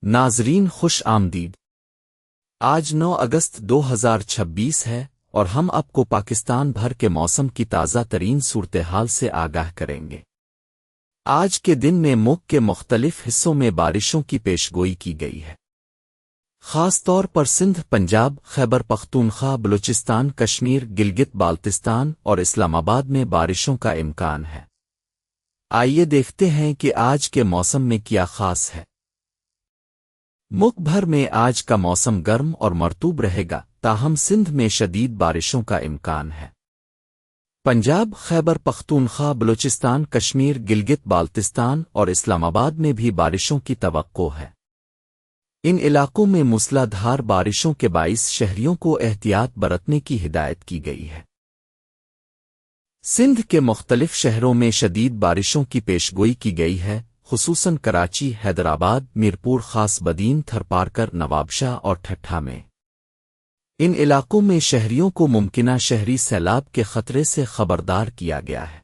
ناظرین خوش آمدید۔ آج 9 اگست 2026 ہے اور ہم آپ کو پاکستان بھر کے موسم کی تازہ ترین صورتحال سے آگاہ کریں گے۔ آج کے دن میں ملک کے مختلف حصوں میں بارشوں کی پیشگوئی کی گئی ہے۔ خاص طور پر سندھ، پنجاب، خیبر پختونخوا، بلوچستان، کشمیر، گلگت بالتستان اور اسلام آباد میں بارشوں کا امکان ہے۔ آئیے دیکھتے ہیں کہ آج کے موسم میں کیا خاص ہے۔ ملک بھر میں آج کا موسم گرم اور مرطوب رہے گا، تاہم سندھ میں شدید بارشوں کا امکان ہے۔ پنجاب، خیبر پختونخوا، بلوچستان، کشمیر، گلگت بالتستان اور اسلام آباد میں بھی بارشوں کی توقع ہے۔ ان علاقوں میں موسلا دھار بارشوں کے باعث شہریوں کو احتیاط برتنے کی ہدایت کی گئی ہے۔ سندھ کے مختلف شہروں میں شدید بارشوں کی پیشگوئی کی گئی ہے، خصوصاً کراچی، حیدرآباد، میرپور، خاص بدین، تھرپارکر، نوابشاہ اور ٹھٹھہ میں۔ ان علاقوں میں شہریوں کو ممکنہ شہری سیلاب کے خطرے سے خبردار کیا گیا ہے۔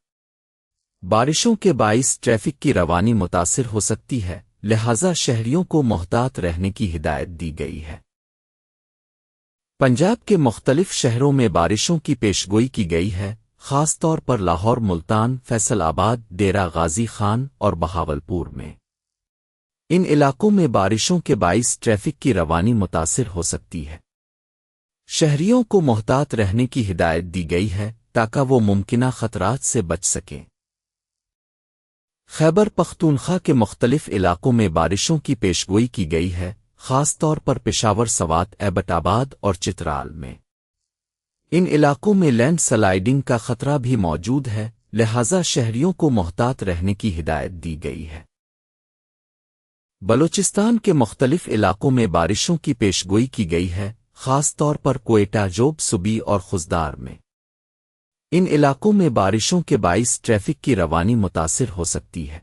بارشوں کے باعث ٹریفک کی روانی متاثر ہو سکتی ہے، لہذا شہریوں کو محتاط رہنے کی ہدایت دی گئی ہے۔ پنجاب کے مختلف شہروں میں بارشوں کی پیشگوئی کی گئی ہے، خاص طور پر لاہور، ملتان، فیصل آباد، ڈیرہ غازی خان اور بہاولپور میں۔ ان علاقوں میں بارشوں کے باعث ٹریفک کی روانی متاثر ہو سکتی ہے۔ شہریوں کو محتاط رہنے کی ہدایت دی گئی ہے تاکہ وہ ممکنہ خطرات سے بچ سکیں۔ خیبر پختونخوا کے مختلف علاقوں میں بارشوں کی پیشگوئی کی گئی ہے، خاص طور پر پشاور، سوات، ایبٹ آباد اور چترال میں۔ ان علاقوں میں لینڈ سلائیڈنگ کا خطرہ بھی موجود ہے، لہذا شہریوں کو محتاط رہنے کی ہدایت دی گئی ہے۔ بلوچستان کے مختلف علاقوں میں بارشوں کی پیشگوئی کی گئی ہے، خاص طور پر کوئٹہ، جوب، صوبی اور خزدار میں۔ ان علاقوں میں بارشوں کے باعث ٹریفک کی روانی متاثر ہو سکتی ہے۔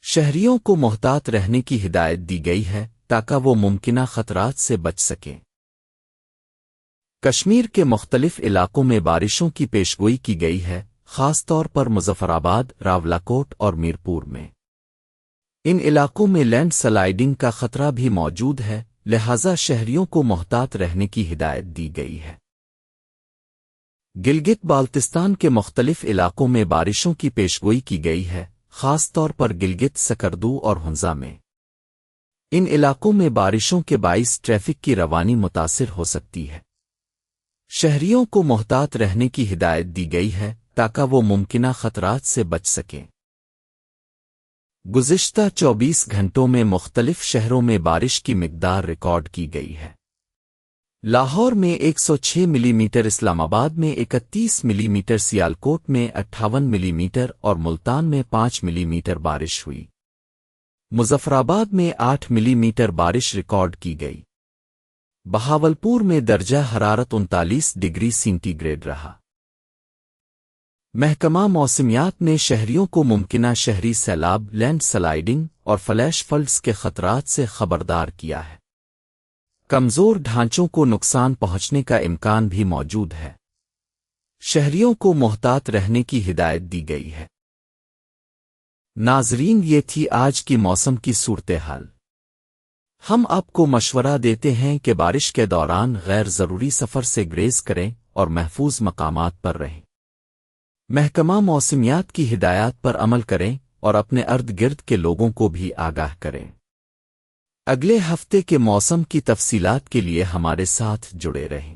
شہریوں کو محتاط رہنے کی ہدایت دی گئی ہے تاکہ وہ ممکنہ خطرات سے بچ سکیں۔ کشمیر کے مختلف علاقوں میں بارشوں کی پیشگوئی کی گئی ہے، خاص طور پر مظفرآباد، راولاکوٹ اور میرپور میں۔ ان علاقوں میں لینڈ سلائیڈنگ کا خطرہ بھی موجود ہے، لہذا شہریوں کو محتاط رہنے کی ہدایت دی گئی ہے۔ گلگت بالتستان کے مختلف علاقوں میں بارشوں کی پیشگوئی کی گئی ہے، خاص طور پر گلگت، سکردو اور ہنزا میں۔ ان علاقوں میں بارشوں کے باعث ٹریفک کی روانی متاثر ہو سکتی ہے۔ شہریوں کو محتاط رہنے کی ہدایت دی گئی ہے تاکہ وہ ممکنہ خطرات سے بچ سکیں۔ گزشتہ 24 گھنٹوں میں مختلف شہروں میں بارش کی مقدار ریکارڈ کی گئی ہے۔ لاہور میں 106 ملی میٹر، اسلام آباد میں 31 ملی میٹر، سیالکوٹ میں 58 ملی میٹر اور ملتان میں 5 ملی میٹر بارش ہوئی۔ مظفرآباد میں 8 ملی میٹر بارش ریکارڈ کی گئی۔ بہاولپور میں درجہ حرارت 39 ڈگری سینٹی گریڈ رہا۔ محکمہ موسمیات نے شہریوں کو ممکنہ شہری سیلاب، لینڈ سلائیڈنگ اور فلیش فلڈز کے خطرات سے خبردار کیا ہے۔ کمزور ڈھانچوں کو نقصان پہنچنے کا امکان بھی موجود ہے۔ شہریوں کو محتاط رہنے کی ہدایت دی گئی ہے۔ ناظرین، یہ تھی آج کی موسم کی صورتحال۔ ہم آپ کو مشورہ دیتے ہیں کہ بارش کے دوران غیر ضروری سفر سے گریز کریں اور محفوظ مقامات پر رہیں۔ محکمہ موسمیات کی ہدایات پر عمل کریں اور اپنے ارد گرد کے لوگوں کو بھی آگاہ کریں۔ اگلے ہفتے کے موسم کی تفصیلات کے لیے ہمارے ساتھ جڑے رہیں۔